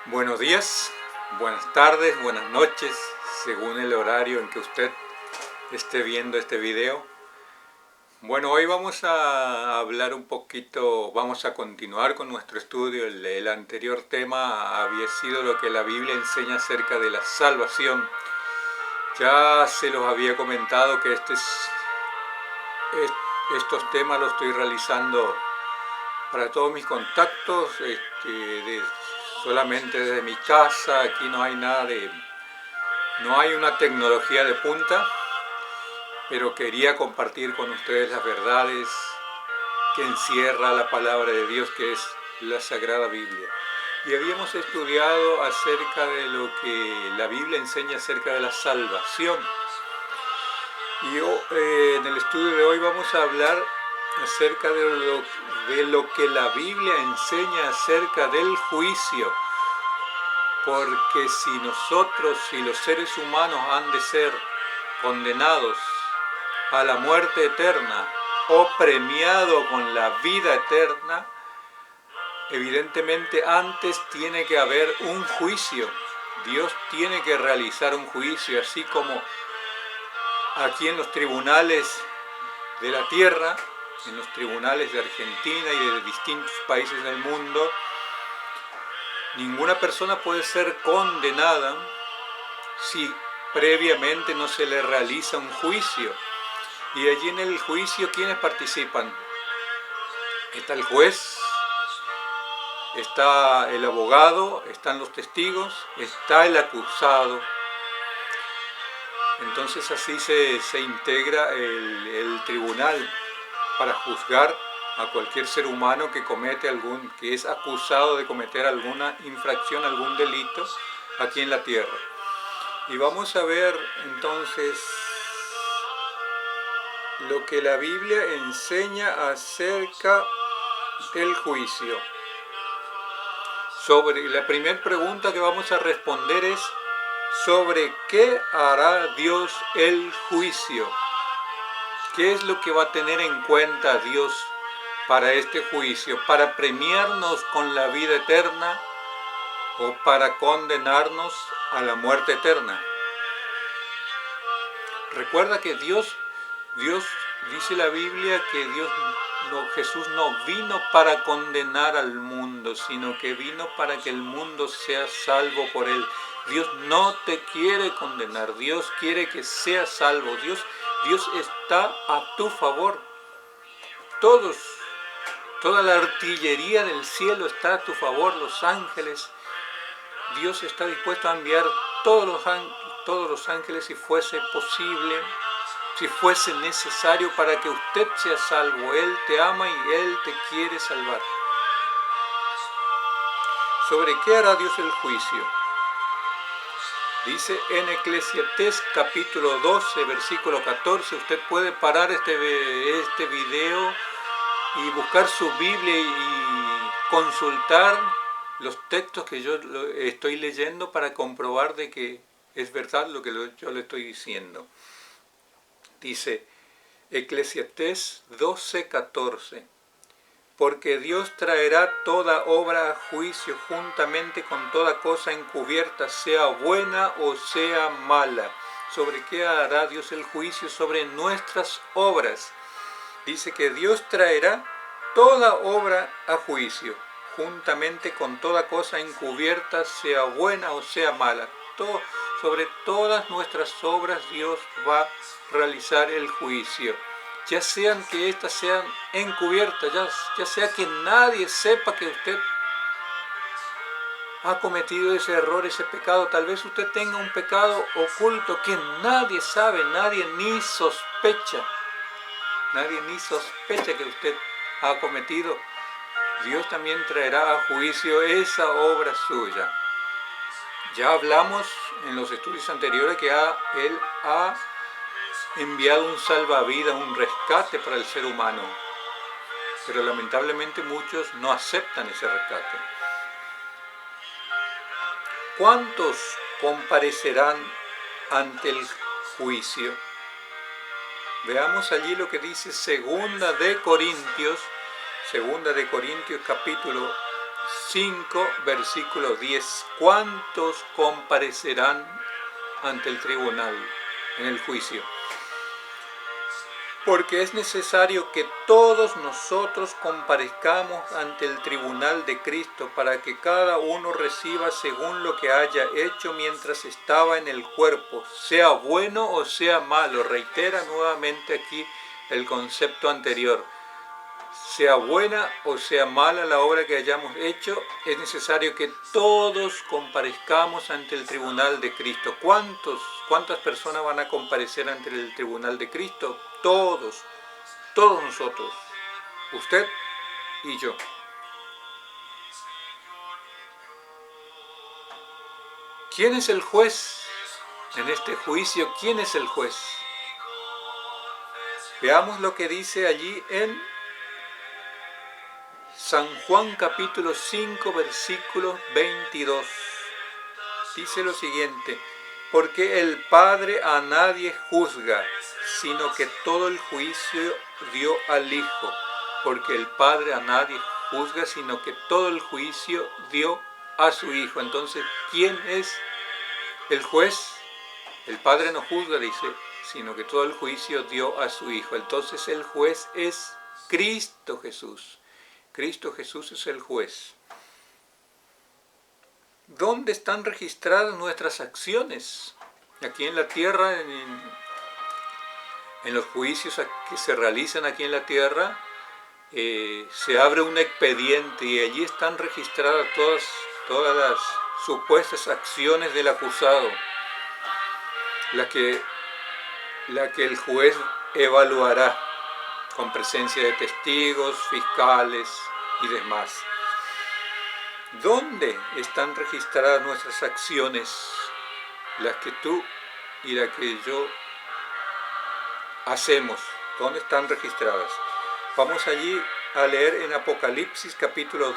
Buenos días, buenas tardes, buenas noches, según el horario en que usted esté viendo este video. Bueno, hoy vamos a hablar un poquito, vamos a continuar con nuestro estudio. El anterior tema había sido lo que la Biblia enseña acerca de la salvación. Ya se los había comentado que estos temas los estoy realizando para todos mis contactos, solamente desde mi casa. Aquí no hay no hay una tecnología de punta, pero quería compartir con ustedes las verdades que encierra la palabra de Dios, que es la Sagrada Biblia. Y habíamos estudiado acerca de lo que la Biblia enseña acerca de la salvación. Y en el estudio de hoy vamos a hablar acerca de lo que la Biblia enseña acerca del juicio. Porque si los seres humanos han de ser condenados a la muerte eterna o premiado con la vida eterna, evidentemente antes tiene que haber un juicio. Dios tiene que realizar un juicio, así como aquí en los tribunales de la tierra, en los tribunales de Argentina y de distintos países del mundo, ninguna persona puede ser condenada si previamente no se le realiza un juicio. Y allí en el juicio, ¿quiénes participan? Está el juez, está el abogado, están los testigos, está el acusado. Entonces así se integra el tribunal para juzgar a cualquier ser humano que es acusado de cometer alguna infracción, algún delito aquí en la tierra. Y vamos a ver entonces lo que la Biblia enseña acerca del juicio. La primera pregunta que vamos a responder es: ¿sobre qué hará Dios el juicio? ¿Qué es lo que va a tener en cuenta Dios para este juicio? ¿Para premiarnos con la vida eterna o para condenarnos a la muerte eterna? Recuerda que Dios dice la Biblia que Jesús no vino para condenar al mundo, sino que vino para que el mundo sea salvo por él. Dios no te quiere condenar, Dios quiere que seas salvo. Dios está a tu favor. Toda la artillería del cielo está a tu favor, los ángeles. Dios está dispuesto a enviar todos los ángeles si fuese posible, si fuese necesario, para que usted sea salvo. Él te ama y Él te quiere salvar. ¿Sobre qué hará Dios el juicio? Dice en Eclesiastés capítulo 12, versículo 14, usted puede parar este video y buscar su Biblia y consultar los textos que yo estoy leyendo para comprobar de que es verdad lo que yo le estoy diciendo. Dice Eclesiastés 12, 14. Porque Dios traerá toda obra a juicio juntamente con toda cosa encubierta, sea buena o sea mala. ¿Sobre qué hará Dios el juicio? Sobre nuestras obras. Dice que Dios traerá toda obra a juicio, juntamente con toda cosa encubierta, sea buena o sea mala. Sobre todas nuestras obras Dios va a realizar el juicio. Ya sean que éstas sean encubiertas, ya sea que nadie sepa que usted ha cometido ese error, ese pecado. Tal vez usted tenga un pecado oculto que nadie sabe, nadie ni sospecha que usted ha cometido. Dios también traerá a juicio esa obra suya. Ya hablamos en los estudios anteriores que Él ha enviado un salvavidas, un rescate para el ser humano, pero lamentablemente muchos no aceptan ese rescate. ¿Cuántos comparecerán ante el juicio? Veamos allí lo que dice Segunda de Corintios Segunda de Corintios capítulo 5, versículo 10. ¿Cuántos comparecerán ante el tribunal en el juicio? Porque es necesario que todos nosotros comparezcamos ante el tribunal de Cristo para que cada uno reciba según lo que haya hecho mientras estaba en el cuerpo, sea bueno o sea malo. Reitera nuevamente aquí el concepto anterior. Sea buena o sea mala la obra que hayamos hecho, es necesario que todos comparezcamos ante el tribunal de Cristo. ¿Cuántas personas van a comparecer ante el tribunal de Cristo? Todos nosotros, usted y yo. ¿Quién es el juez en este juicio? ¿Quién es el juez? Veamos lo que dice allí en San Juan capítulo 5, versículo 22. Dice lo siguiente: porque el Padre a nadie juzga, sino que todo el juicio dio al Hijo. Porque el Padre a nadie juzga, sino que todo el juicio dio a su Hijo. Entonces, ¿quién es el juez? El Padre no juzga, dice, sino que todo el juicio dio a su Hijo. Entonces el juez es Cristo Jesús. Cristo Jesús es el juez. ¿Dónde están registradas nuestras acciones? Aquí en la tierra, en los juicios que se realizan aquí en la tierra, se abre un expediente y allí están registradas todas las supuestas acciones del acusado, la que el juez evaluará con presencia de testigos, fiscales y demás. ¿Dónde están registradas nuestras acciones, las que tú y las que yo hacemos? ¿Dónde están registradas? Vamos allí a leer en Apocalipsis capítulo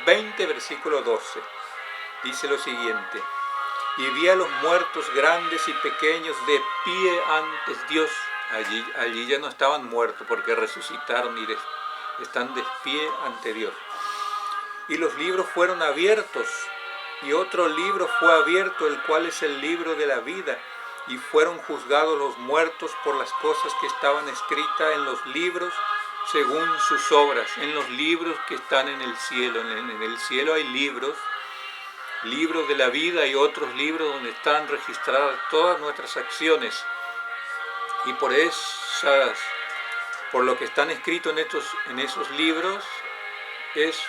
20, versículo 12. Dice lo siguiente: y vi a los muertos grandes y pequeños de pie ante Dios. Allí ya no estaban muertos porque resucitaron y están de pie ante Dios. Y los libros fueron abiertos, y otro libro fue abierto, el cual es el libro de la vida, y fueron juzgados los muertos por las cosas que estaban escritas en los libros según sus obras, en los libros que están en el cielo. En el cielo hay libros de la vida y otros libros donde están registradas todas nuestras acciones. Y por lo que están escritos en esos libros es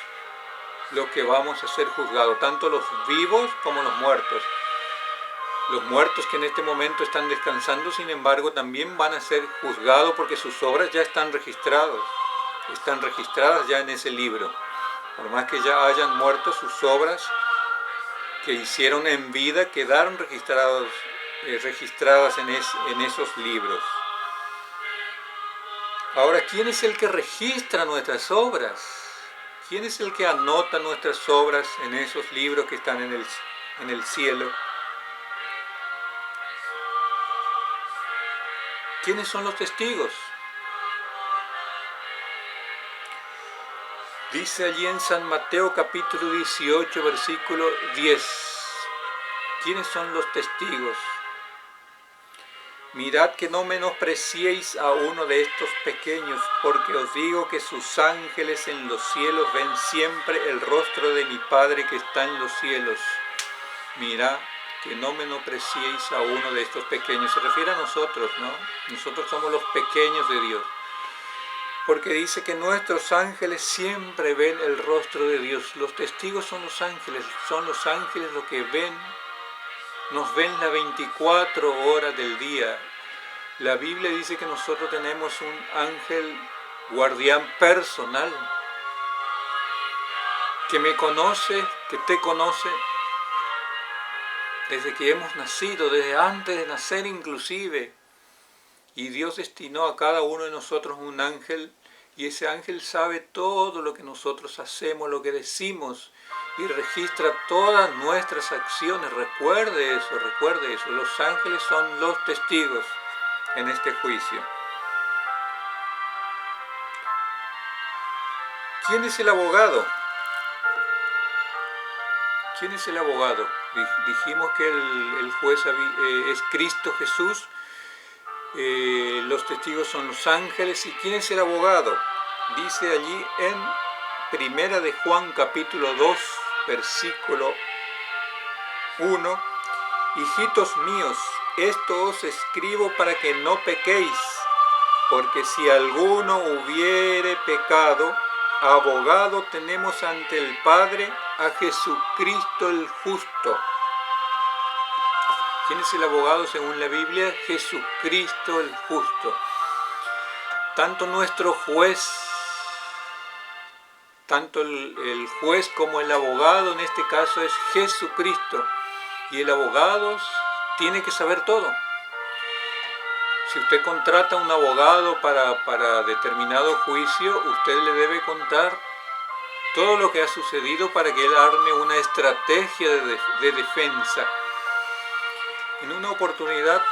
lo que vamos a ser juzgados, tanto los vivos como los muertos. Los muertos que en este momento están descansando, sin embargo, también van a ser juzgados porque sus obras ya están registradas ya en ese libro. Por más que ya hayan muerto, sus obras que hicieron en vida quedaron registradas en esos libros. Ahora, ¿quién es el que registra nuestras obras? ¿Quién es el que anota nuestras obras en esos libros que están en el cielo? ¿Quiénes son los testigos? Dice allí en San Mateo capítulo 18, versículo 10. ¿Quiénes son los testigos? Mirad que no menospreciéis a uno de estos pequeños, porque os digo que sus ángeles en los cielos ven siempre el rostro de mi Padre que está en los cielos. Mirad que no menospreciéis a uno de estos pequeños. Se refiere a nosotros, ¿no? Nosotros somos los pequeños de Dios. Porque dice que nuestros ángeles siempre ven el rostro de Dios. Los testigos son los ángeles los que nos ven las 24 horas del día. La Biblia dice que nosotros tenemos un ángel guardián personal que me conoce, que te conoce desde que hemos nacido, desde antes de nacer inclusive. Y Dios destinó a cada uno de nosotros un ángel, y ese ángel sabe todo lo que nosotros hacemos, lo que decimos, y registra todas nuestras acciones. Recuerde eso. Los ángeles son los testigos en este juicio. ¿Quién es el abogado? ¿Quién es el abogado? Dijimos que el juez es Cristo Jesús, los testigos son los ángeles. ¿Y quién es el abogado? Dice allí en Primera de Juan capítulo 2, versículo 1, hijitos míos, esto os escribo para que no pequéis, porque si alguno hubiere pecado, abogado tenemos ante el Padre, a Jesucristo el justo. ¿Quién es el abogado según la Biblia? Jesucristo el justo. Tanto nuestro juez, tanto el juez como el abogado en este caso es Jesucristo. Y el abogado tiene que saber todo. Si usted contrata a un abogado para determinado juicio, usted le debe contar todo lo que ha sucedido para que él arme una estrategia de defensa. En una oportunidad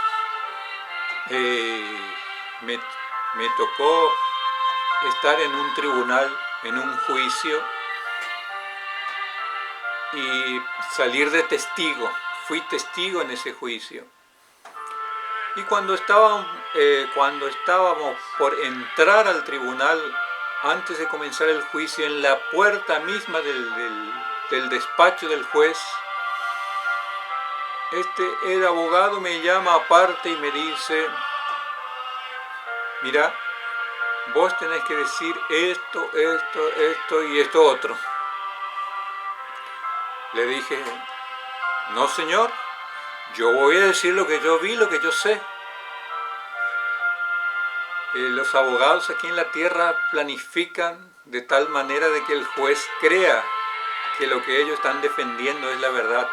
me tocó estar en un tribunal, en un juicio, y salir de testigo. Fui testigo en ese juicio. Y cuando estábamos por entrar al tribunal, antes de comenzar el juicio, en la puerta misma del despacho del juez, el abogado me llama aparte y me dice: mira, vos tenés que decir esto y esto otro. Le dije: no, señor, yo voy a decir lo que yo vi, lo que yo sé. Los abogados aquí en la tierra planifican de tal manera de que el juez crea que lo que ellos están defendiendo es la verdad.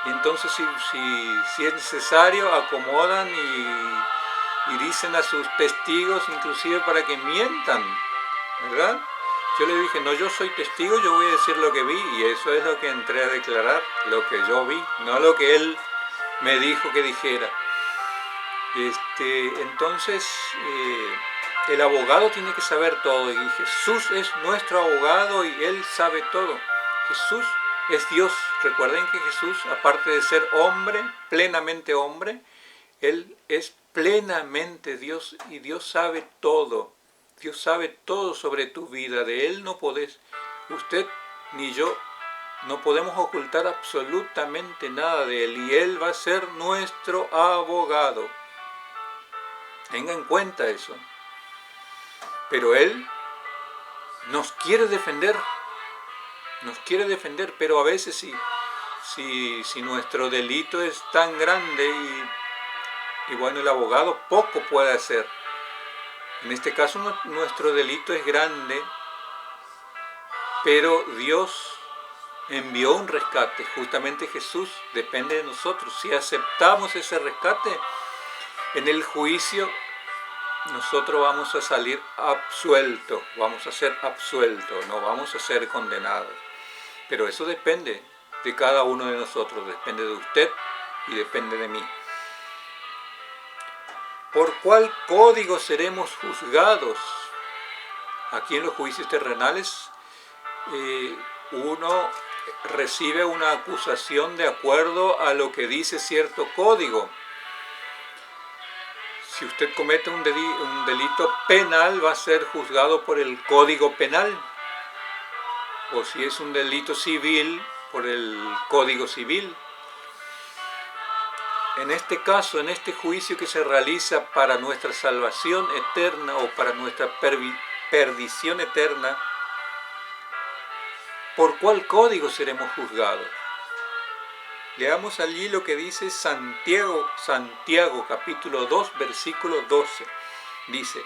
Y entonces si es necesario, acomodan y dicen a sus testigos inclusive para que mientan, ¿verdad? Yo le dije: no, yo soy testigo, yo voy a decir lo que vi, y eso es lo que entré a declarar, lo que yo vi, no lo que él me dijo que dijera. Entonces, el abogado tiene que saber todo, y Jesús es nuestro abogado y Él sabe todo. Jesús es Dios. Recuerden que Jesús, aparte de ser hombre, plenamente hombre, Él es plenamente Dios, y Dios sabe todo. Dios sabe todo sobre tu vida. De Él no podés, usted ni yo, no podemos ocultar absolutamente nada de Él, y Él va a ser nuestro abogado. Tenga en cuenta eso. Pero Él nos quiere defender, pero a veces si nuestro delito es tan grande y bueno, el abogado poco puede hacer. En este caso nuestro delito es grande, pero Dios envió un rescate. Justamente Jesús depende de nosotros. Si aceptamos ese rescate, en el juicio nosotros vamos a salir absueltos, vamos a ser absueltos, no vamos a ser condenados. Pero eso depende de cada uno de nosotros, depende de usted y depende de mí. ¿Por cuál código seremos juzgados? Aquí en los juicios terrenales, uno recibe una acusación de acuerdo a lo que dice cierto código. Si usted comete un delito penal, va a ser juzgado por el Código Penal. O si es un delito civil, por el Código Civil. En este caso, en este juicio que se realiza para nuestra salvación eterna o para nuestra perdición eterna, ¿por cuál código seremos juzgados? Leamos allí lo que dice Santiago capítulo 2, versículo 12. Dice: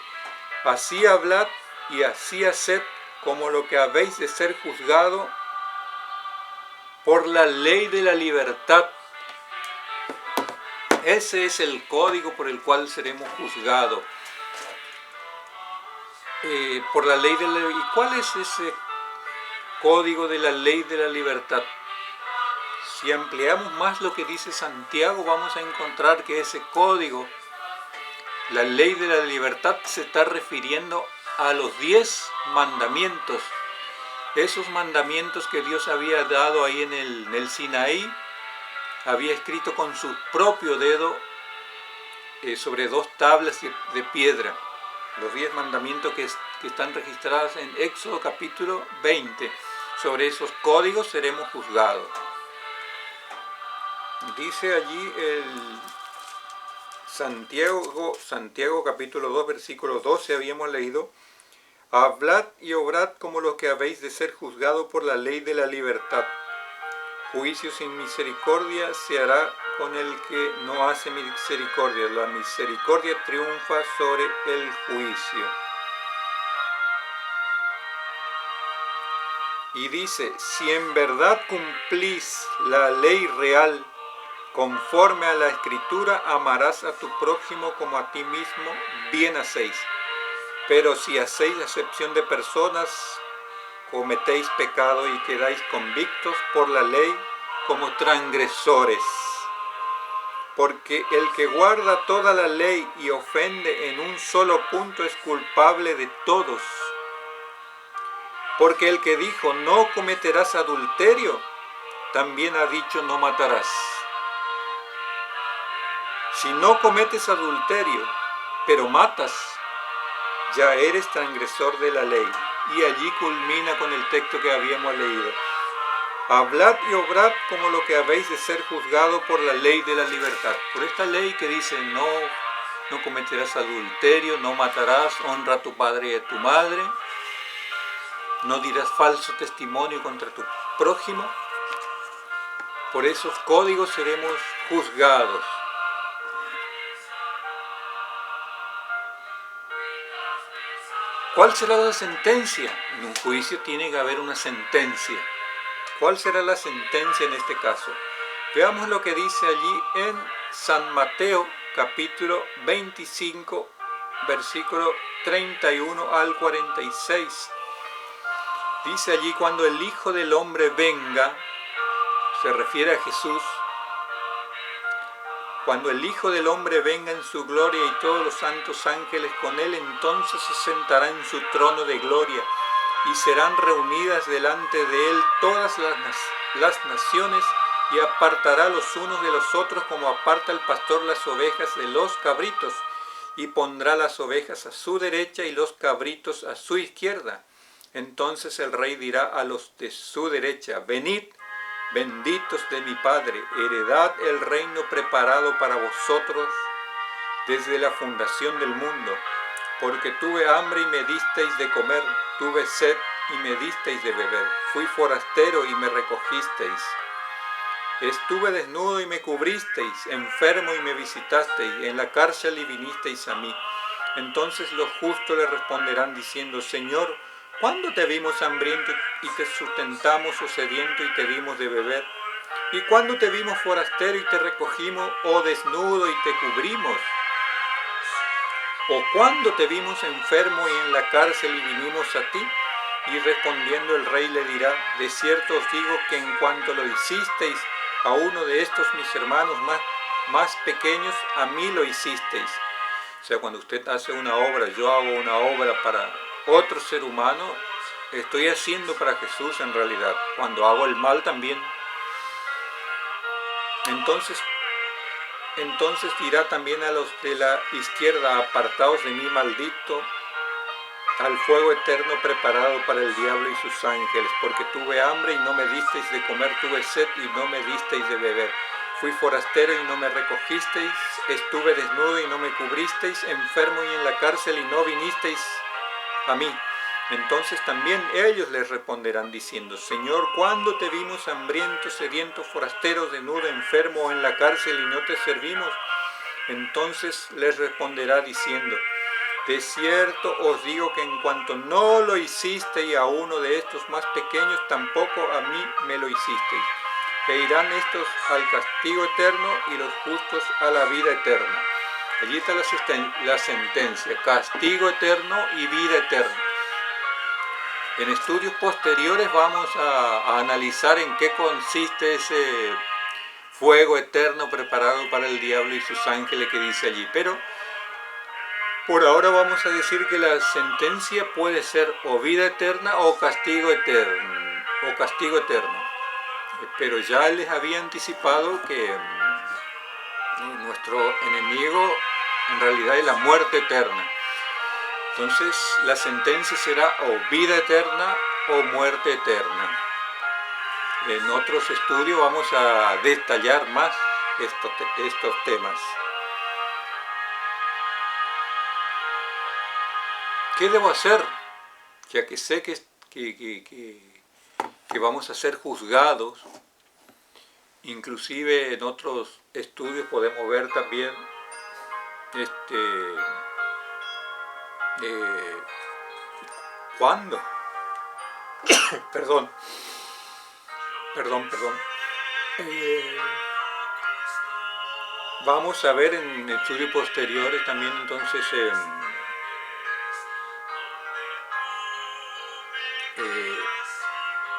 así hablad y así haced como lo que habéis de ser juzgado por la ley de la libertad. Ese es el código por el cual seremos juzgados. Por la ley de la libertad. ¿Y cuál es ese código de la ley de la libertad? Si ampliamos más lo que dice Santiago, vamos a encontrar que ese código, la ley de la libertad, se está refiriendo a los 10 mandamientos Esos mandamientos que Dios había dado ahí en el Sinaí, había escrito con su propio dedo sobre 2 tablas de piedra. Los 10 mandamientos que están registrados en Éxodo capítulo 20. Sobre esos códigos seremos juzgados. Dice allí el Santiago capítulo 2 versículo 12, habíamos leído: hablad y obrad como los que habéis de ser juzgados por la ley de la libertad. Juicio sin misericordia se hará con el que no hace misericordia. La misericordia triunfa sobre el juicio. Y dice: si en verdad cumplís la ley real, conforme a la Escritura, amarás a tu prójimo como a ti mismo, bien hacéis. Pero si hacéis acepción de personas, cometéis pecado y quedáis convictos por la ley como transgresores. Porque el que guarda toda la ley y ofende en un solo punto es culpable de todos. Porque el que dijo no cometerás adulterio, también ha dicho no matarás. Si no cometes adulterio, pero matas, ya eres transgresor de la ley. Y allí culmina con el texto que habíamos leído: hablad y obrad como lo que habéis de ser juzgado por la ley de la libertad. Por esta ley que dice no cometerás adulterio, no matarás, honra a tu padre y a tu madre, no dirás falso testimonio contra tu prójimo. Por esos códigos seremos juzgados. ¿Cuál será la sentencia? En un juicio tiene que haber una sentencia. ¿Cuál será la sentencia en este caso? Veamos lo que dice allí en San Mateo capítulo 25, versículo 31 al 46. Dice allí: cuando el Hijo del Hombre venga, se refiere a Jesús, cuando el Hijo del Hombre venga en su gloria y todos los santos ángeles con él, entonces se sentará en su trono de gloria y serán reunidas delante de él todas las naciones, y apartará los unos de los otros como aparta el pastor las ovejas de los cabritos, y pondrá las ovejas a su derecha y los cabritos a su izquierda. Entonces el rey dirá a los de su derecha: venid, benditos de mi Padre, heredad el reino preparado para vosotros desde la fundación del mundo. Porque tuve hambre y me disteis de comer, tuve sed y me disteis de beber, fui forastero y me recogisteis, estuve desnudo y me cubristeis, enfermo y me visitasteis, en la cárcel y vinisteis a mí. Entonces los justos le responderán diciendo: Señor, ¿cuándo te vimos hambriento y te sustentamos, o sediento y te dimos de beber? ¿Y cuándo te vimos forastero y te recogimos, o desnudo y te cubrimos? ¿O cuándo te vimos enfermo y en la cárcel y vinimos a ti? Y respondiendo el rey le dirá: de cierto os digo que en cuanto lo hicisteis a uno de estos mis hermanos más pequeños, a mí lo hicisteis. O sea, cuando usted hace una obra, yo hago una obra para otro ser humano, estoy haciendo para Jesús en realidad. Cuando hago el mal también. Entonces dirá también a los de la izquierda: apartaos de mí, maldito, al fuego eterno preparado para el diablo y sus ángeles, porque tuve hambre y no me disteis de comer, tuve sed y no me disteis de beber, fui forastero y no me recogisteis, estuve desnudo y no me cubristeis, enfermo y en la cárcel y no vinisteis a mí. Entonces también ellos les responderán diciendo: Señor, ¿cuándo te vimos hambriento, sediento, forastero, desnudo, enfermo o en la cárcel y no te servimos? Entonces les responderá diciendo: de cierto os digo que en cuanto no lo hicisteis a uno de estos más pequeños, tampoco a mí me lo hicisteis. E irán estos al castigo eterno y los justos a la vida eterna. Allí está la sentencia: castigo eterno y vida eterna. En estudios posteriores vamos a analizar en qué consiste ese fuego eterno preparado para el diablo y sus ángeles que dice allí. Pero Por ahora vamos a decir que la sentencia puede ser o vida eterna o castigo eterno. Pero ya les había anticipado que nuestro enemigo en realidad es la muerte eterna. Entonces la sentencia será o vida eterna o muerte eterna. En otros estudios vamos a detallar más estos temas. ¿Qué debo hacer? Ya que sé que vamos a ser juzgados. Inclusive en otros estudios podemos ver también ¿cuándo? Perdón. Vamos a ver en estudios posteriores también entonces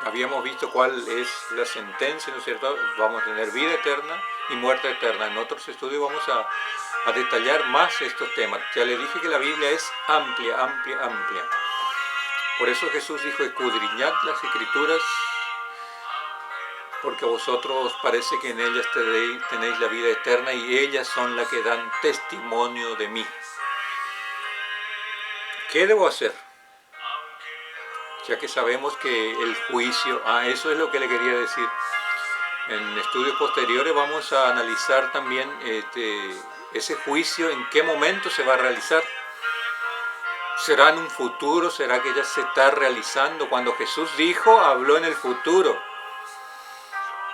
habíamos visto cuál es la sentencia, ¿no es cierto? Vamos a tener vida eterna y muerte eterna. En otros estudios vamos a detallar más estos temas. Ya les dije que la Biblia es amplia. Por eso Jesús dijo, escudriñad las Escrituras, porque a vosotros parece que en ellas tenéis la vida eterna y ellas son las que dan testimonio de mí. ¿Qué debo hacer? Ya que sabemos que el juicio, eso es lo que le quería decir. En estudios posteriores vamos a analizar también ese juicio, en qué momento se va a realizar. ¿Será en un futuro? ¿Será que ya se está realizando? Cuando Jesús dijo, habló en el futuro.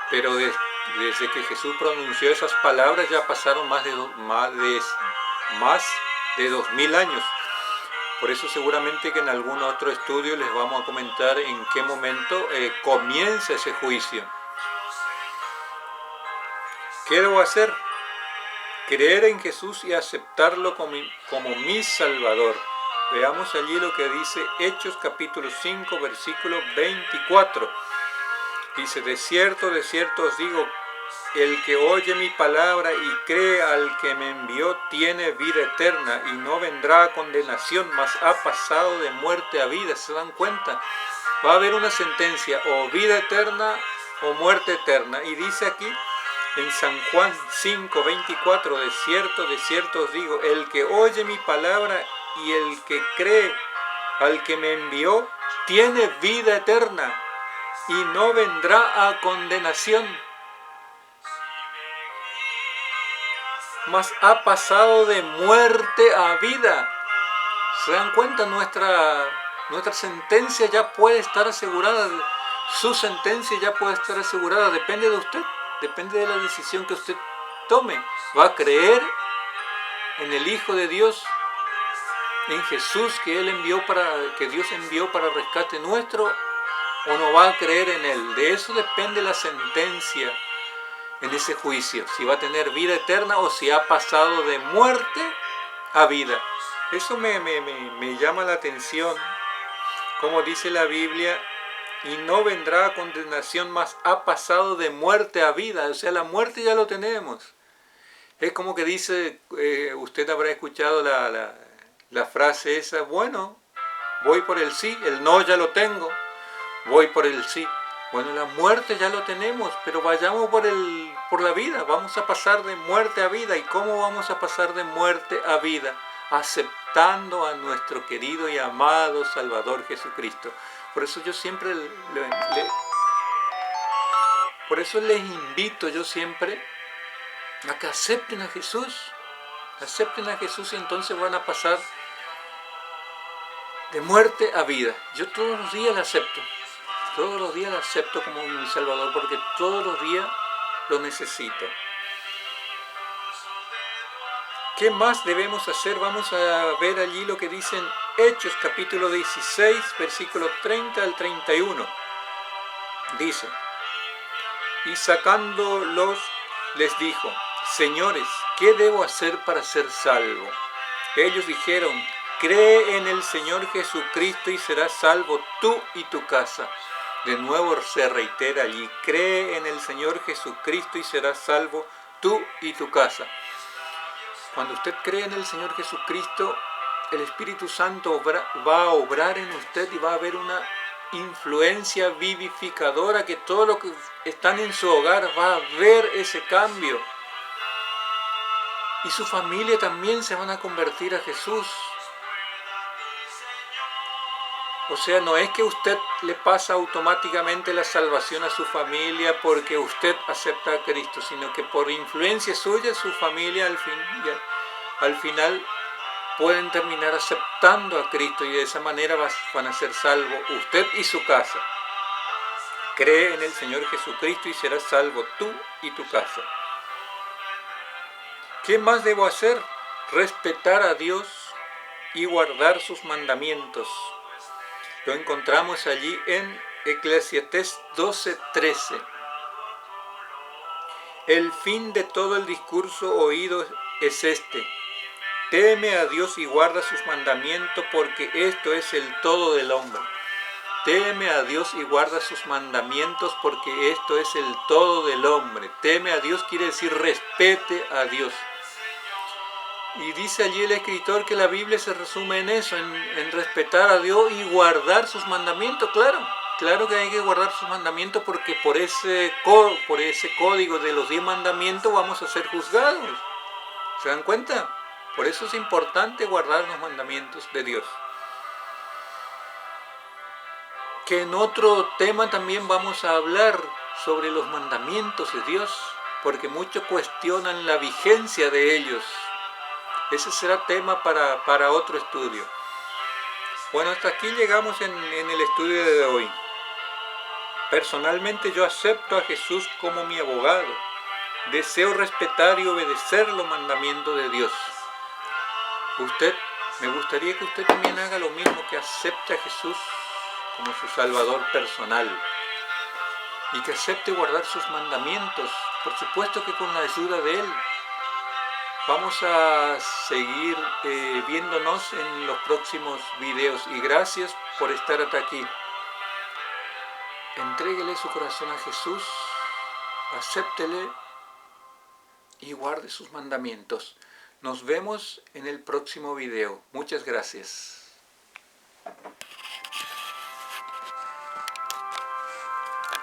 Pero desde que Jesús pronunció esas palabras ya pasaron más de 2000 años. Por eso seguramente que en algún otro estudio les vamos a comentar en qué momento comienza ese juicio. ¿Qué debo hacer? Creer en Jesús y aceptarlo como mi Salvador. Veamos allí lo que dice Hechos capítulo 5, versículo 24. Dice, de cierto os digo, el que oye mi palabra y cree al que me envió tiene vida eterna y no vendrá a condenación, mas ha pasado de muerte a vida. ¿Se dan cuenta? Va a haber una sentencia, o vida eterna o muerte eterna. Y dice aquí en San Juan 5, 24, de cierto os digo, el que oye mi palabra y el que cree al que me envió tiene vida eterna y no vendrá a condenación, mas ha pasado de muerte a vida. ¿Se dan cuenta? Nuestra sentencia ya puede estar asegurada. Su sentencia ya puede estar asegurada. Depende de usted. Depende de la decisión que usted tome. ¿Va a creer en el Hijo de Dios, en Jesús que Dios envió para rescate nuestro, o no va a creer en Él? De eso depende la sentencia en ese juicio, si va a tener vida eterna o si ha pasado de muerte a vida. Eso me llama la atención, como dice la Biblia, y no vendrá a condenación, mas ha pasado de muerte a vida. O sea, la muerte ya lo tenemos. Es como que dice, usted habrá escuchado la frase esa, bueno, voy por el sí, el no ya lo tengo, voy por el sí. Bueno, la muerte ya lo tenemos, pero vayamos por la vida, vamos a pasar de muerte a vida. ¿Y cómo vamos a pasar de muerte a vida? Aceptando a nuestro querido y amado Salvador Jesucristo. Por eso yo siempre les invito yo siempre a que acepten a Jesús. Acepten a Jesús y entonces van a pasar de muerte a vida. Yo todos los días la acepto. Todos los días la acepto como mi Salvador porque todos los días lo necesito. ¿Qué más debemos hacer? Vamos a ver allí lo que dicen Hechos capítulo 16, versículo 30 al 31. Dice, y sacándolos les dijo, señores, ¿qué debo hacer para ser salvo? Ellos dijeron, cree en el Señor Jesucristo y serás salvo tú y tu casa. De nuevo se reitera allí, cree en el Señor Jesucristo y serás salvo tú y tu casa. Cuando usted cree en el Señor Jesucristo, el Espíritu Santo va a obrar en usted y va a haber una influencia vivificadora que todos los que están en su hogar va a ver ese cambio. Y su familia también se van a convertir a Jesús. O sea, no es que usted le pasa automáticamente la salvación a su familia porque usted acepta a Cristo, sino que por influencia suya su familia al final pueden terminar aceptando a Cristo y de esa manera van a ser salvos usted y su casa. Cree en el Señor Jesucristo y serás salvo tú y tu casa. ¿Qué más debo hacer? Respetar a Dios y guardar sus mandamientos. Lo encontramos allí en Eclesiastés 12:13. El fin de todo el discurso oído es este: teme a Dios y guarda sus mandamientos, porque esto es el todo del hombre. Teme a Dios y guarda sus mandamientos, porque esto es el todo del hombre. Teme a Dios quiere decir respete a Dios. Y dice allí el escritor que la Biblia se resume en eso, en respetar a Dios y guardar sus mandamientos. Claro que hay que guardar sus mandamientos porque por ese código de los 10 mandamientos vamos a ser juzgados. ¿Se dan cuenta? Por eso es importante guardar los mandamientos de Dios. Que en otro tema también vamos a hablar sobre los mandamientos de Dios, porque muchos cuestionan la vigencia de ellos. Ese será tema para otro estudio. Bueno, hasta aquí llegamos en el estudio de hoy. Personalmente yo acepto a Jesús como mi abogado. Deseo respetar y obedecer los mandamientos de Dios. Me gustaría que usted también haga lo mismo, que acepte a Jesús como su Salvador personal y que acepte guardar sus mandamientos, por supuesto que con la ayuda de Él. Vamos a seguir viéndonos en los próximos videos y gracias por estar hasta aquí. Entréguele su corazón a Jesús, acéptele y guarde sus mandamientos. Nos vemos en el próximo video. Muchas gracias.